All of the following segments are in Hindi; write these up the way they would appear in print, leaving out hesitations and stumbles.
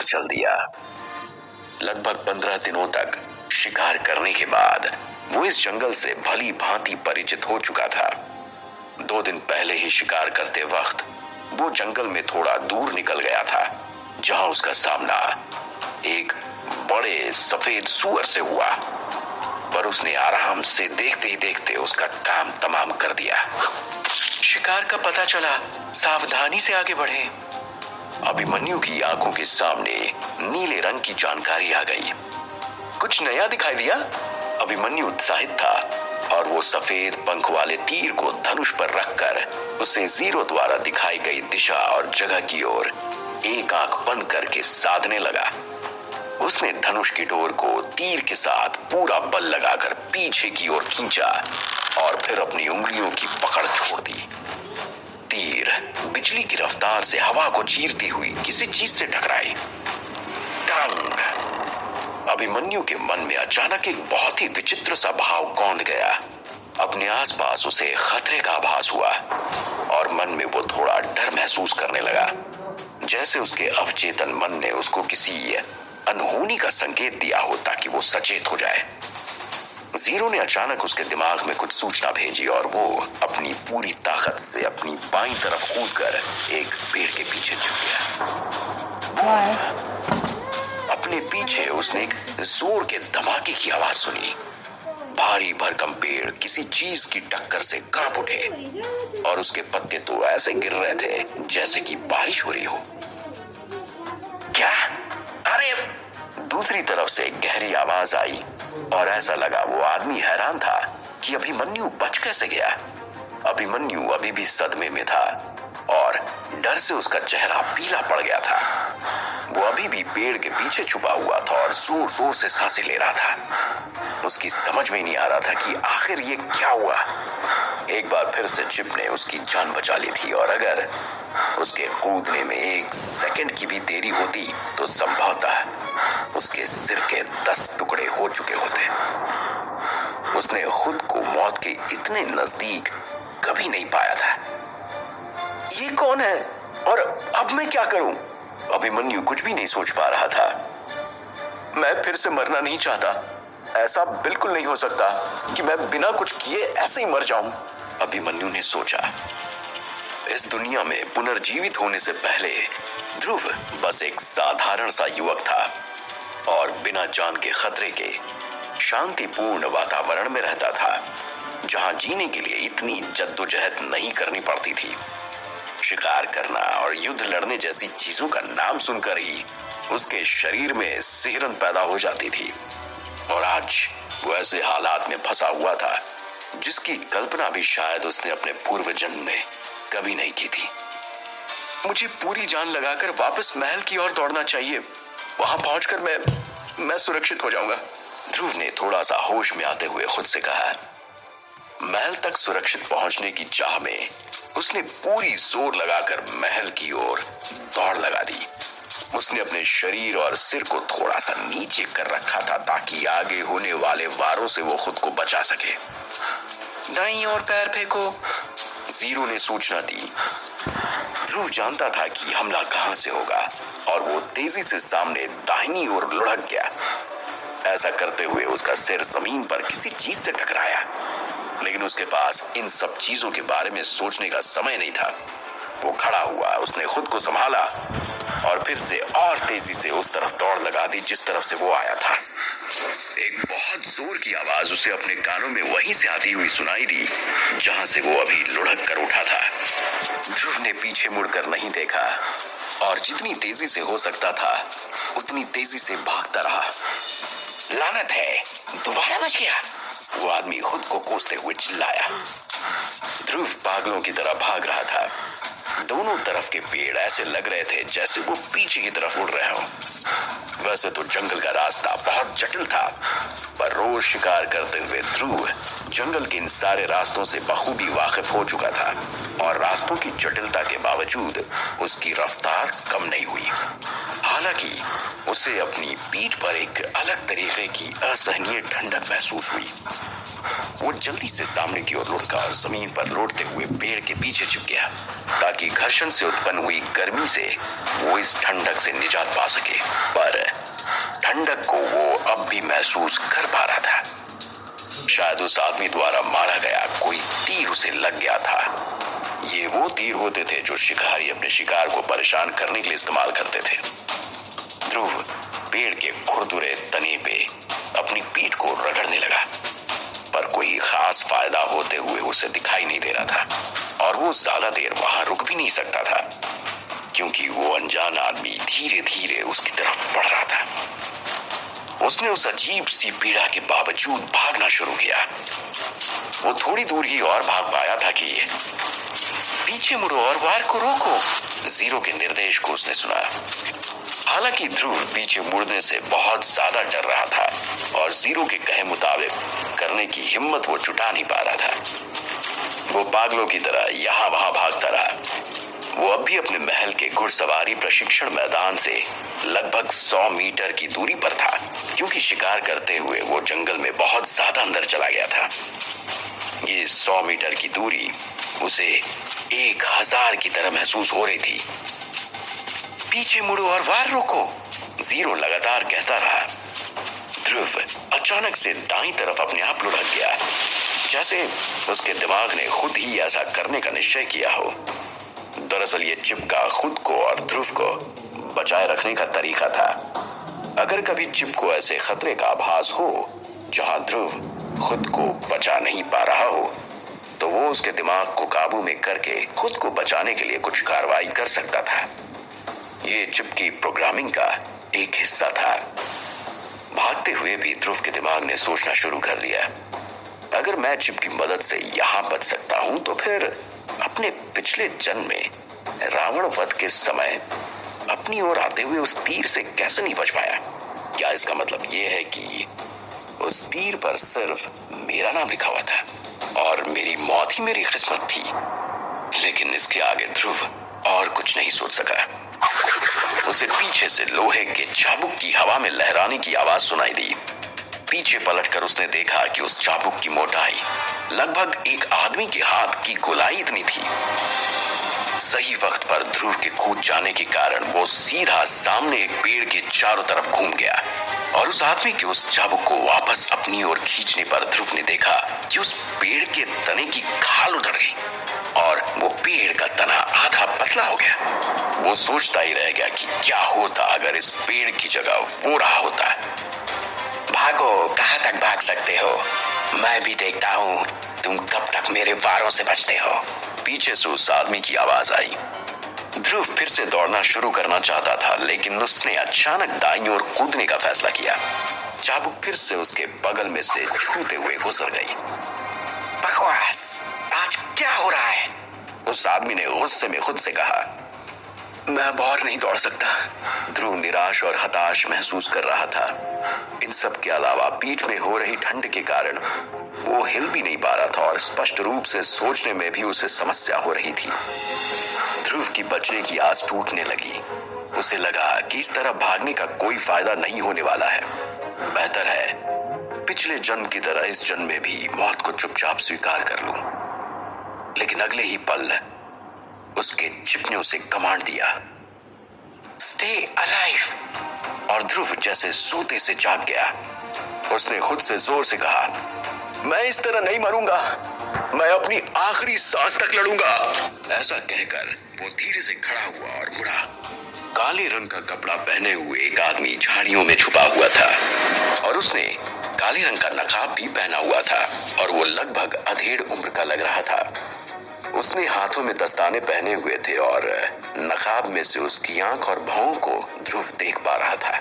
चल दिया। लगभग 15 दिनों तक शिकार करने के बाद वो इस जंगल से भली भांति परिचित हो चुका था। 2 दिन पहले ही शिकार करते वक्त वो जंगल में थोड़ा दूर निकल गया था, जहां उसका सामना एक बड़े सफेद सूअर से हुआ। पर उसने आराम से देखते ही देखते उसका काम तमाम कर दिया। शिकार का पता चला, सावधानी से आगे बढ़े। अभिमन्यु की आंखों के सामने नीले रंग की जानकारी आ गई। कुछ नया दिखाई दिया? अभिमन्यु उत्साहित था और वो सफेद पंख वाले तीर को धनुष पर रखकर उसे जीरो द्वारा दिखाई गई दिशा और जगह की ओर एक आंख बंद करके साधने लगा। उसने धनुष की डोर को तीर के साथ पूरा बल लगाकर पीछे की ओर खींचा और फिर अपनी उंगलियों की पकड़ छोड़ दी। तीर बिजली की रफ्तार से हवा को चीरती हुई किसी चीज से टकराई। टंग! अभिमन्यु के मन में अचानक एक बहुत ही विचित्र सा भाव कौंध गया। अपने आसपास उसे खतरे का आभास हुआ और मन में वो थोड़ा डर महसूस करने लगा, जैसे उसके अवचेतन मन ने उसको किसी अनहोनी का संकेत दिया हो ताकि वो सचेत हो जाए। जीरो ने अचानक उसके दिमाग में कुछ सूचना भेजी और वो अपनी पूरी ताकत से अपनी बाईं तरफ कूदकर एक पेड़ के पीछे छुप गया। अपने पीछे उसने एक जोर के धमाके की आवाज सुनी। भारी भरकम पेड़ किसी चीज की टक्कर से कांप उठे और उसके पत्ते तो ऐसे गिर रहे थे जैसे कि बारिश हो रही हो। क्या? अरे! दूसरी तरफ से गहरी आवाज आई और ऐसा लगा वो आदमी हैरान था कि अभिमन्यु बच कैसे गया। अभिमन्यु अभी भी सदमे में था और डर से उसका चेहरा पीला पड़ गया था। वो अभी भी पेड़ के पीछे छुपा हुआ था और जोर जोर से सांसें ले रहा था। उसकी समझ में नहीं आ रहा था कि आखिर ये क्या हुआ। एक बार फिर से चिप ने उसकी जान बचा ली थी और अगर उसके कूदने में 1 सेकंड की भी देरी होती तो संभवतः उसके सिर के 10 टुकड़े हो चुके होते। उसने खुद को मौत के इतने नजदीक कभी नहीं पाया था। ये कौन है और अब मैं क्या करूं? अभिमन्यु कुछ भी नहीं सोच पा रहा था। मैं फिर से मरना नहीं चाहता। ऐसा बिल्कुल नहीं हो सकता कि मैं बिना कुछ किए ऐसे ही मर जाऊं, अभिमन्यु ने सोचा। इस दुनिया में पुनर्जीवित होने से पहले ध्रुव बस एक साधारण सा युवक था और बिना जान के खतरे के शांतिपूर्ण वातावरण में रहता था, जहां जीने के लिए इतनी जद्दोजहद नहीं करनी पड़ती थी। शिकार करना और युद्ध लड़ने जैसी चीजों का नाम सुनकर ही उसके शरीर में सिहरन पैदा हो जाती थी और आज वो ऐसे हालात में फंसा हुआ था जिसकी कल्पना भी शायद उसने अपने पूर्व जन्म में कभी नहीं की थी। मुझे पूरी जान लगाकर वापस महल की ओर दौड़ना चाहिए। वहां पहुंचकर मैं सुरक्षित हो जाऊंगा, ध्रुव ने थोड़ा सा होश में आते हुए खुद से कहा। महल तक सुरक्षित पहुंचने की चाह में उसने पूरी जोर लगाकर महल की ओर दौड़ लगा दी। उसने अपने शरीर और सिर को थोड़ा सा नीचे कर रखा था ताकि आगे होने वाले वारों से वो खुद को बचा सके। दाईं ओर पैर फेंको, जीरो ने सूचना दी। ध्रुव जानता था कि हमला कहां से होगा और वो तेजी से सामने दाहिनी ओर लुढ़क गया। ऐसा करते हुए उसका सिर जमीन पर किसी चीज से टकराया, लेकिन उसके पास इन सब चीजों के बारे में सोचने का समय नहीं था। वो खड़ा हुआ, उसने खुद को संभाला और फिर से और तेजी से उस तरफ दौड़ लगा दी जिस तरफ से वो आया था। एक बहुत जोर की आवाज उसे अपने कानों में वहीं से आती हुई सुनाई दी जहां से वो अभी लुढ़क कर उठा था। ध्रुव ने पीछे मुड़कर नहीं देखा और जितनी तेजी से हो सकता था उतनी तेजी से भागता रहा। लानत है, दोबारा बच गया, वो आदमी खुद को कोसते हुए चिल्लाया। ध्रुव पागलों की तरह भाग रहा था। दोनों तरफ के पेड़ ऐसे लग रहे थे जैसे वो पीछे की तरफ उड़ रहे हो। वैसे तो जंगल का रास्ता बहुत जटिल था, पर रोज शिकार करते हुए ध्रुव जंगल के इन सारे रास्तों से बखूबी वाकिफ हो चुका था और रास्तों की जटिलता के बावजूद उसकी रफ्तार कम नहीं हुई। हालांकि उसे अपनी पीठ पर एक अलग तरीके की असहनीय ठंडक महसूस हुई। वो जल्दी से सामने की ओर लुढ़का और जमीन पर लौटते हुए पेड़ के पीछे छिप गया ताकि घर्षण से उत्पन्न हुई गर्मी से वो इस ठंडक से निजात पा सके। पर ठंडक को वो अब भी महसूस कर पा रहा था। शायद उस आदमी द्वारा मारा गया कोई तीर उसे लग गया था। ये वो तीर होते थे जो शिकारी अपने शिकार को परेशान करने के लिए इस्तेमाल करते थे। ध्रुव पेड़ के खुरदुरे तने पे अपनी पीठ को रगड़ने लगा, पर कोई खास फायदा होते हुए उसे दिखाई नहीं दे रहा था और वो ज्यादा देर वहां रुक भी नहीं सकता था, क्योंकि वो अनजान आदमी धीरे धीरे उसकी तरफ बढ़ रहा था। उसने उस अजीब सी पीड़ा के बावजूद भागना शुरू किया। वो थोड़ी दूर ही और भाग पाया था कि पीछे मुड़ो और वार को रोको, जीरो के निर्देश को उसने सुना। हालांकि ध्रुव पीछे मुड़ने से बहुत ज्यादा डर रहा था और जीरो के कहे मुताबिक करने की हिम्मत वो जुटा नहीं पा रहा था। वो पागलों की तरह यहाँ वहां भागता रहा। वो अब भी अपने महल के घुड़सवारी प्रशिक्षण मैदान से लगभग 100 मीटर की दूरी पर था, क्योंकि शिकार करते हुए वो जंगल में बहुत ज्यादा अंदर चला गया था। ये 100 मीटर की दूरी उसे 1000 की तरह महसूस हो रही थी। पीछे मुड़ो और वार रोको, जीरो लगातार कहता रहा। ध्रुव अचानक से दाईं तरफ अपने आप लुढ़क गया, जैसे उसके दिमाग ने खुद ही ऐसा करने का निश्चय किया हो। दरअसल ये चिपका खुद को और ध्रुव को बचाए रखने का तरीका था। अगर कभी चिप को ऐसे खतरे का आभास हो जहां ध्रुव खुद को बचा नहीं पा रहा हो, तो वो उसके दिमाग को काबू में करके खुद को बचाने के लिए कुछ कार्रवाई कर सकता था। ये चिप की प्रोग्रामिंग का एक हिस्सा था। भागते हुए भी ध्रुव के दिमाग ने सोचना शुरू कर दिया, अगर मैं चिप की मदद से यहाँ बच सकता हूँ तो फिर अपने पिछले जन्म में रावण वध के समय अपनी ओर आते हुए उस तीर से कैसे नहीं बच पाया? क्या इसका मतलब ये है कि उस तीर पर सिर्फ मेरा नाम लिखा हुआ था और मेरी मौत ही मेरी किस्मत थी? लेकिन इसके आगे ध्रुव और कुछ नहीं सोच सका। उसे पीछे से लोहे के चाबुक की हवा में लहराने की आवाज सुनाई दी। पीछे पलटकर उसने देखा कि उस चाबुक की मोटाई लगभग एक आदमी के हाथ की गोलाई इतनी थी। सही वक्त पर ध्रुव के कूद जाने के कारण वो सीधा सामने एक पेड़ के चारों तरफ घूम गया और उस आदमी के उस चाबुक को वापस अपनी ओर खींचने पर ध्रुव ने देखा कि उस पेड़ के तने की खाल उधड़ गई और वो पेड़ का तना आधा पतला हो गया। वो सोचता ही रह गया कि क्या होता अगर इस पेड़ की जगह वो रहा होता। भागो, कहां तक भाग सकते हो? मैं भी देखता हूँ तुम कब तक मेरे वारों से बचते हो। पीछे से उस आदमी की आवाज आई। ध्रुव फिर से दौड़ना शुरू करना चाहता था, लेकिन उसने अचानक दाईं ओर कूदने का फैसला किया। चाबुक फिर से उसके बगल में से छूते हुए गुजर गई। बकवास, आज क्या हो रहा है? उस आदमी ने गुस्से में खुद से कहा। मैं अब और नहीं दौड़ सकता। ध्रुव निराश और हताश महसूस कर रहा था। इन सब के अलावा पीठ में हो रही ठंड के कारण वो हिल भी नहीं पा रहा था और स्पष्ट रूप से सोचने में भी उसे समस्या हो रही थी। ध्रुव की बचने की आस टूटने लगी। उसे लगा कि इस तरह भागने का कोई फायदा नहीं होने वाला है। बेहतर है पिछले जन्म की तरह इस जन्म में भी मौत को चुपचाप स्वीकार कर लूं। लेकिन अगले ही पल उसके चिप ने उसे कमांड दिया, स्टे अलाइव। और ध्रुव जैसे सोते से जाग गया। उसने खुद से जोर से कहा, मैं इस तरह नहीं मरूंगा, मैं अपनी आखिरी सांस तक लड़ूंगा। ऐसा कहकर वो धीरे से खड़ा हुआ और मुड़ा। काले रंग का कपड़ा पहने हुए एक आदमी झाड़ियों में छुपा हुआ था और उसने काले रंग का नकाब भी पहना हुआ था और वो लगभग अधेड़ उम्र का लग रहा था। उसने हाथों में दस्ताने पहने हुए थे और नकाब में से उसकी आंख और भौं को ध्रुव देख पा रहा था।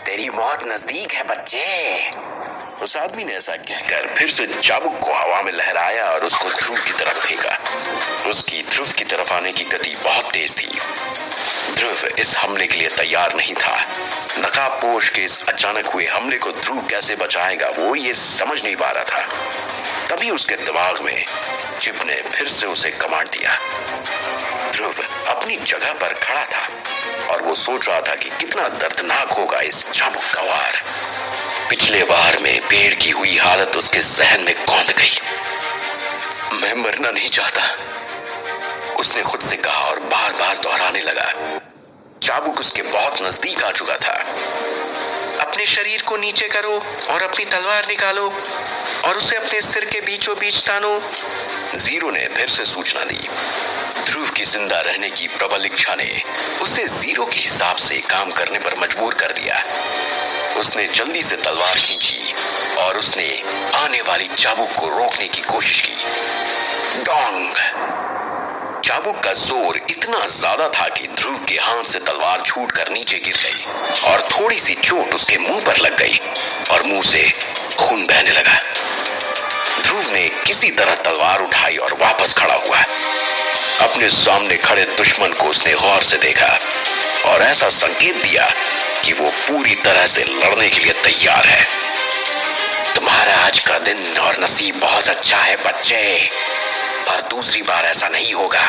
तेरी मौत नजदीक है बच्चे। उस आदमी ने ऐसा कहकर फिर से चाबुक को हवा में लहराया और उसको ध्रुव की तरफ फेंका। उसकी ध्रुव की तरफ आने की गति बहुत तेज थी। ध्रुव इस हमले के लिए तैयार नहीं था। नकाबपोश के इस अचानक हुए हमले को ध्रुव कैसे बचाएगा, वो ये समझ नहीं पा रहा था। तभी उसके दिमाग में चिप ने फिर से उसे कमांड दिया। ध्रुव अपनी जगह पर खड़ा था और वो सोच रहा था कि कितना दर्दनाक होगा इस चाबुक का वार। पिछले वार में पेड़ की हुई हालत उसके जहन में कौंध गई। मैं मरना नहीं चाहता, उसने खुद से कहा और बार बार दोहराने लगा। चाबुक उसके बहुत नजदीक आ चुका था। अपने शरीर को नीचे करो और अपनी तलवार निकालो और उसे अपने सिर के बीचों बीच तानो, जीरो ने फिर से सूचना दी। ध्रुव की जिंदा रहने की प्रबल इच्छा ने उसे जीरो के हिसाब से काम करने पर मजबूर कर दिया। उसने जल्दी से तलवार खींची और उसने आने वाली चाबुक को रोकने की कोशिश की। डोंग! चाबुक का जोर इतना ज्यादा था कि ध्रुव के हाथ से तलवार छूटकर नीचे गिर गई और थोड़ी सी चोट उसके मुंह पर लग गई और मुंह से खून बहने लगा। ध्रुव ने किसी तरह तलवार उठाई और वापस खड़ा हुआ। अपने सामने खड़े दुश्मन को उसने गौर से देखा और ऐसा संकेत दिया कि वो पूरी तरह से लड़ने के लिए तैयार है। तुम्हारा आज का दिन और नसीब बहुत अच्छा है बच्चे, पर दूसरी बार ऐसा नहीं होगा।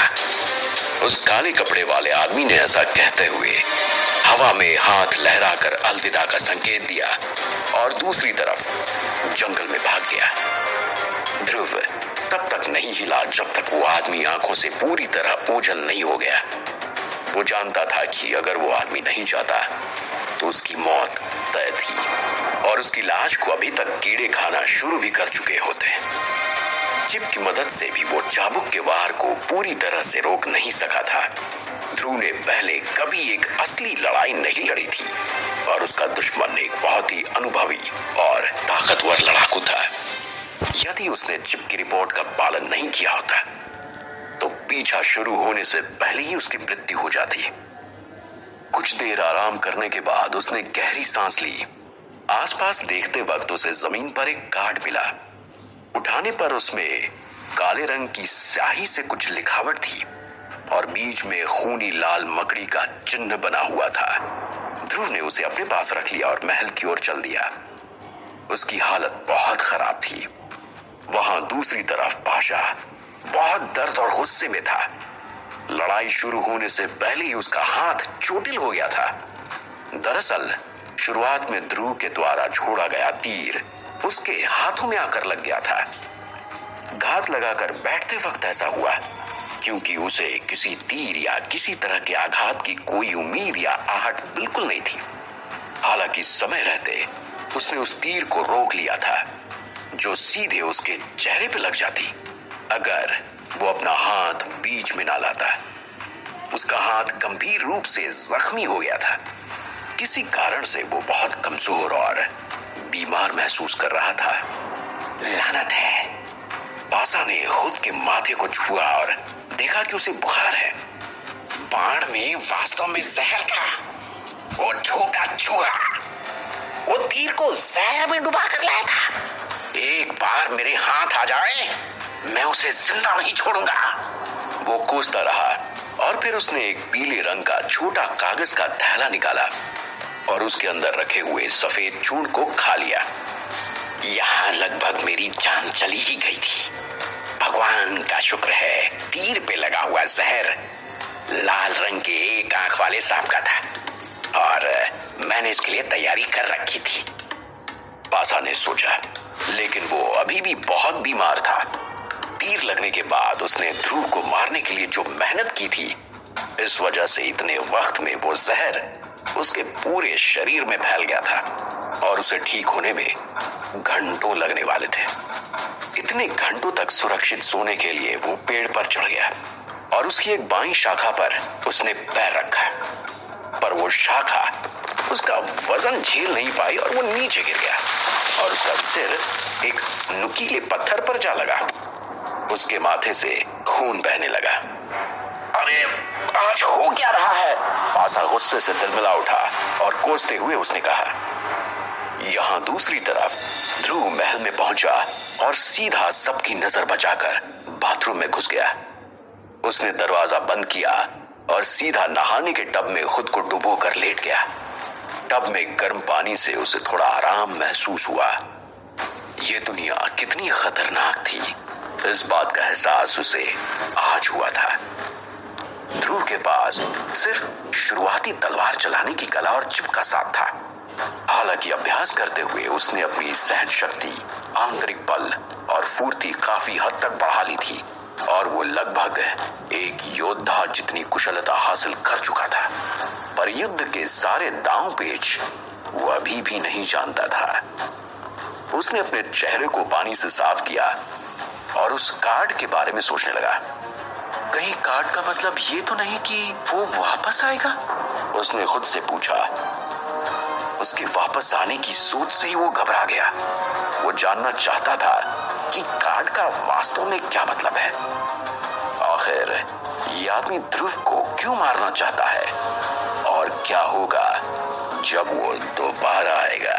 उस काले कपड़े वाले आदमी ने ऐसा कहते हुए हवा में हाथ लहराकर अलविदा का संकेत दिया और दूसरी तरफ जंगल में भाग गया। ध्रुव तब तक नहीं हिला जब तक वो आदमी आंखों से पूरी तरह ओझल नहीं हो गया। वो जानता था कि अगर वो आदमी नहीं जाता तो उसकी मौत तय थी और उसकी लाश को अभी तक कीड़े खाना शुरू भी कर चुके होते। चिप की मदद से भी वो चाबुक के वार को पूरी तरह से रोक नहीं सका था। ध्रुव ने पहले कभी एक असली लड़ाई नहीं लड़ी थी और उसका दुश्मन एक बहुत ही अनुभवी और ताकतवर लड़ाकू था। यदि उसने चिप की रिपोर्ट का पालन नहीं किया होता तो पीछा शुरू होने से पहले ही उसकी मृत्यु हो जाती। कुछ देर आराम करने के बाद उसने गहरी सांस ली। आसपास देखते वक्त उसे जमीन पर एक कार्ड मिला। उठाने पर उसमें काले रंग की स्याही से कुछ लिखावट थी और बीच में खूनी लाल मकड़ी का चिन्ह बना हुआ था। ध्रुव ने उसे अपने पास रख लिया और महल की ओर चल दिया। उसकी हालत बहुत खराब थी। वहां दूसरी तरफ पाशा बहुत दर्द और गुस्से में था। लड़ाई शुरू होने से पहले ही उसका हाथ चोटिल हो गया था। दरअसल शुरुआत में ध्रुव के द्वारा छोड़ा गया तीर उसके हाथों में आकर लग गया था। घात लगाकर बैठते वक्त ऐसा हुआ क्योंकि उसे किसी तीर या किसी तरह के आघात की कोई उम्मीद या आहट बिल्कुल नहीं थी। हालांकि समय रहते उसने उस तीर को रोक लिया था जो सीधे उसके चेहरे पे लग जाती अगर वो अपना हाथ बीच में ना लाता। उसका हाथ गंभीर रूप से जख्मी हो गया था। किसी कारण से वो बहुत कमजोर और बीमार महसूस कर रहा था। लानत है। पासा ने खुद के माथे को छुआ और देखा कि उसे बुखार है। बाण में वास्तव में जहर था। वो छोटा चूहा वो तीर को जहर में डुबा कर लाया था। एक बार मेरे हाथ आ जाए मैं उसे जिंदा नहीं छोड़ूंगा। वो कोसता रहा और फिर उसने एक पीले रंग का छोटा कागज का थैला निकाला और उसके अंदर रखे हुए सफेद चूर्ण को खा लिया। यहाँ लगभग मेरी जान चली ही गई थी। भगवान का शुक्र है तीर पे लगा हुआ जहर लाल रंग के एक आंख वाले सांप का था और मैंने इसके लिए तैयारी कर रखी थी। पासा ने सोचा, लेकिन वो अभी भी बहुत बीमार था। तीर लगने के बाद उसने ध्रुव को मारने के लिए जो मेहनत की थी, इस वजह से इतने वक्त में वो जहर उसके पूरे शरीर में फैल गया था और उसे ठीक होने में घंटों लगने वाले थे। इतने घंटों तक सुरक्षित सोने के लिए वो पेड़ पर चढ़ गया और उसकी एक बाईं शाखा पर उसने पैर रखा, पर वो शाखा उसका वजन झेल नहीं पाई और वो नीचे गिर गया और उसका सिर एक नुकीले पत्थर पर जा लगा। उसके माथे से खून बहने लगा। अरे आज हो क्या रहा है? पासा गुस्से से तिलमिला उठा और कोसते हुए उसने कहा, यहाँ दूसरी तरफ ध्रुव महल में पहुंचा और सीधा सबकी नजर बचाकर बाथरूम में घुस गया। उसने दरवाजा बंद किया और सीधा नहाने के टब में खुद को डुबो कर लेट गया। टब में गर्म पानी से उसे थोड़ा आराम महसूस हुआ। ये दुनिया कितनी खतरनाक थी, इस बात का एहसास उसे आज हुआ था। ध्रुव के पास सिर्फ शुरुआती तलवार चलाने की कला और जिप का साथ था। हालांकि अभ्यास करते हुए उसने अपनी सहन शक्ति, आंतरिक बल और फुर्ती काफी हद तक बढ़ा ली थी और वो लगभग एक योद्धा जितनी कुशलता हासिल कर चुका था। पर युद्ध के सारे दांव पेच वो अभी भी नहीं जानता था। उसने अपने चेहरे को पानी से साफ किया और उस कार्ड के बारे में सोचने लगा। कहीं कार्ड का मतलब ये तो नहीं कि वो वापस आएगा? उसने खुद से पूछा। उसके वापस आने की सोच से ही वो घबरा गया। वो जानना चाहता था कि कार्ड का वास्तव में क्या मतलब है। आखिर ये आदमी ध्रुव को क्यों मारना चाहता है और क्या होगा जब वो दोबारा आएगा।